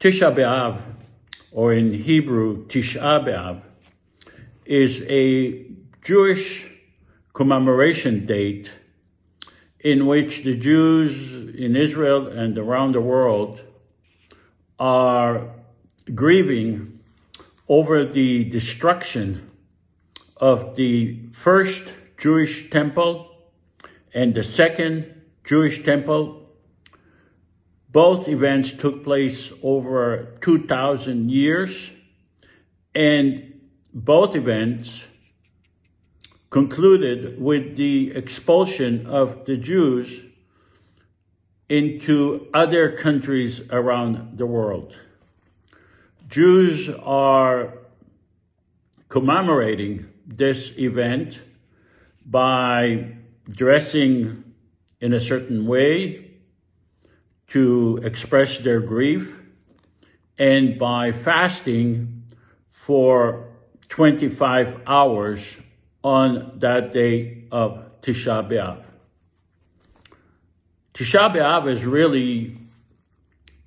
Tisha B'Av, or in Hebrew, Tisha B'Av, is a Jewish commemoration date in which the Jews in Israel and around the world are grieving over the destruction of the first Jewish temple and the second Jewish temple. Both events took place over 2,000 years, and both events concluded with the expulsion of the Jews into other countries around the world. Jews are commemorating this event by dressing in a certain way to express their grief, and by fasting for 25 hours on that day of Tisha B'Av. Tisha B'Av is really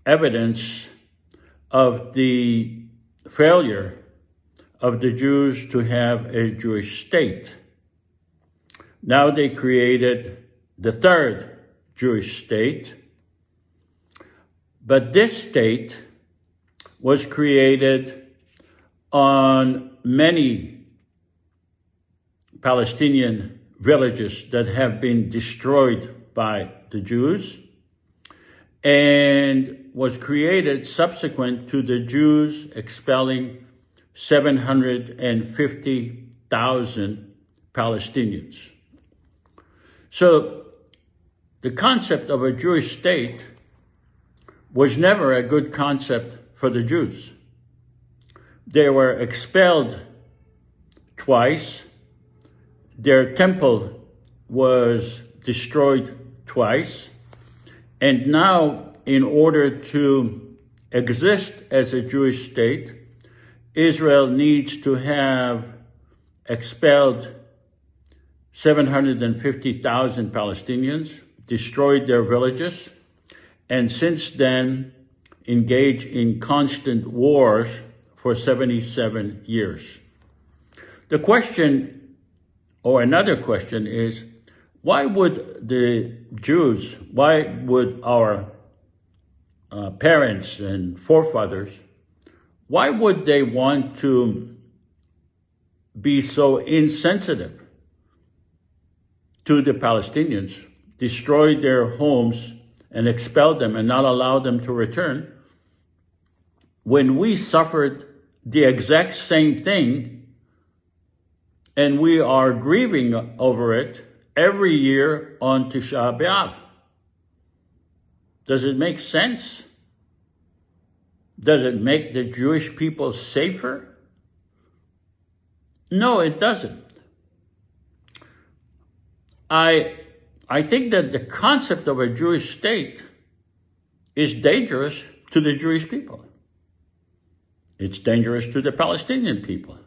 evidence of the failure of the Jews to have a Jewish state. Now they created the third Jewish state, but this state was created on many Palestinian villages that have been destroyed by the Jews, and was created subsequent to the Jews expelling 750,000 Palestinians. So the concept of a Jewish state was never a good concept for the Jews. They were expelled twice. Their temple was destroyed twice. And now, in order to exist as a Jewish state, Israel needs to have expelled 750,000 Palestinians, destroyed their villages, and since then engaged in constant wars for 77 years. The question, or another question, is why would the Jews, why would our parents and forefathers, why would they want to be so insensitive to the Palestinians, destroy their homes and expel them and not allow them to return, when we suffered the exact same thing and we are grieving over it every year on Tisha B'Av? Does it make sense? Does it make the Jewish people safer? No, it doesn't. I think that the concept of a Jewish state is dangerous to the Jewish people. It's dangerous to the Palestinian people.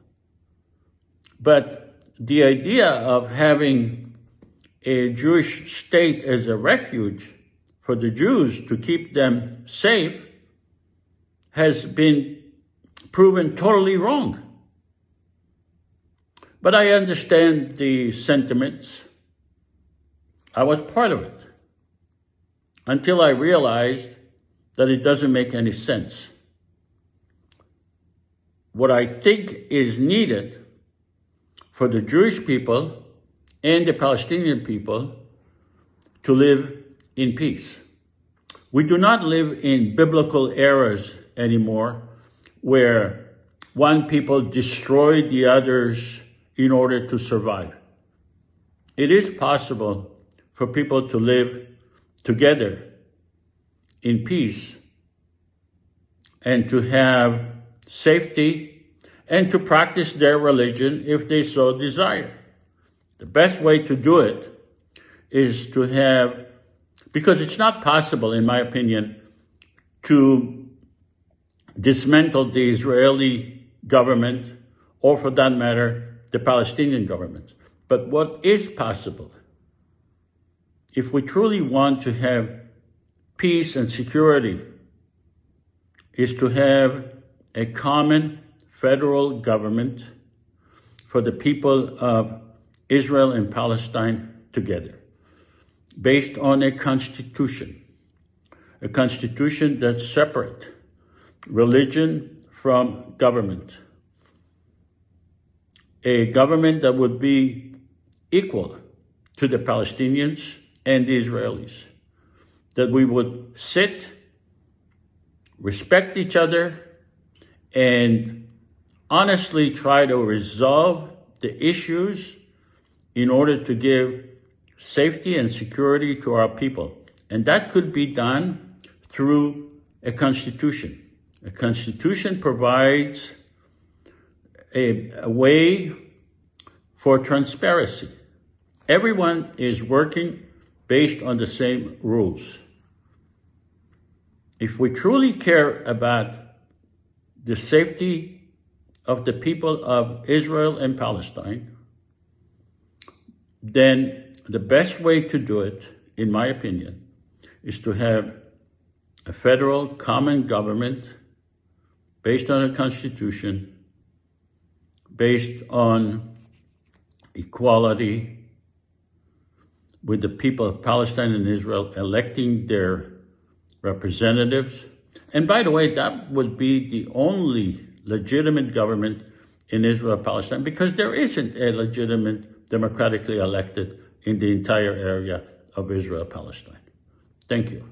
But the idea of having a Jewish state as a refuge for the Jews to keep them safe has been proven totally wrong. But I understand the sentiments. I was part of it until I realized that it doesn't make any sense. What I think is needed for the Jewish people and the Palestinian people to live in peace. We do not live in biblical eras anymore where one people destroyed the others in order to survive. It is possible for people to live together in peace and to have safety and to practice their religion if they so desire. The best way to do it is to have, because it's not possible, in my opinion, to dismantle the Israeli government, or for that matter, the Palestinian government. But what is possible, if we truly want to have peace and security is to have a common federal government for the people of Israel and Palestine together, based on a constitution that's separate religion from government, a government that would be equal to the Palestinians and the Israelis, that we would sit, respect each other, and honestly try to resolve the issues in order to give safety and security to our people. And that could be done through a constitution. A constitution provides a way for transparency. Everyone is working based on the same rules. If we truly care about the safety of the people of Israel and Palestine, then the best way to do it, in my opinion, is to have a federal common government based on a constitution, based on equality, with the people of Palestine and Israel electing their representatives. And by the way, that would be the only legitimate government in Israel, Palestine, because there isn't a legitimate, democratically elected in the entire area of Israel, Palestine. Thank you.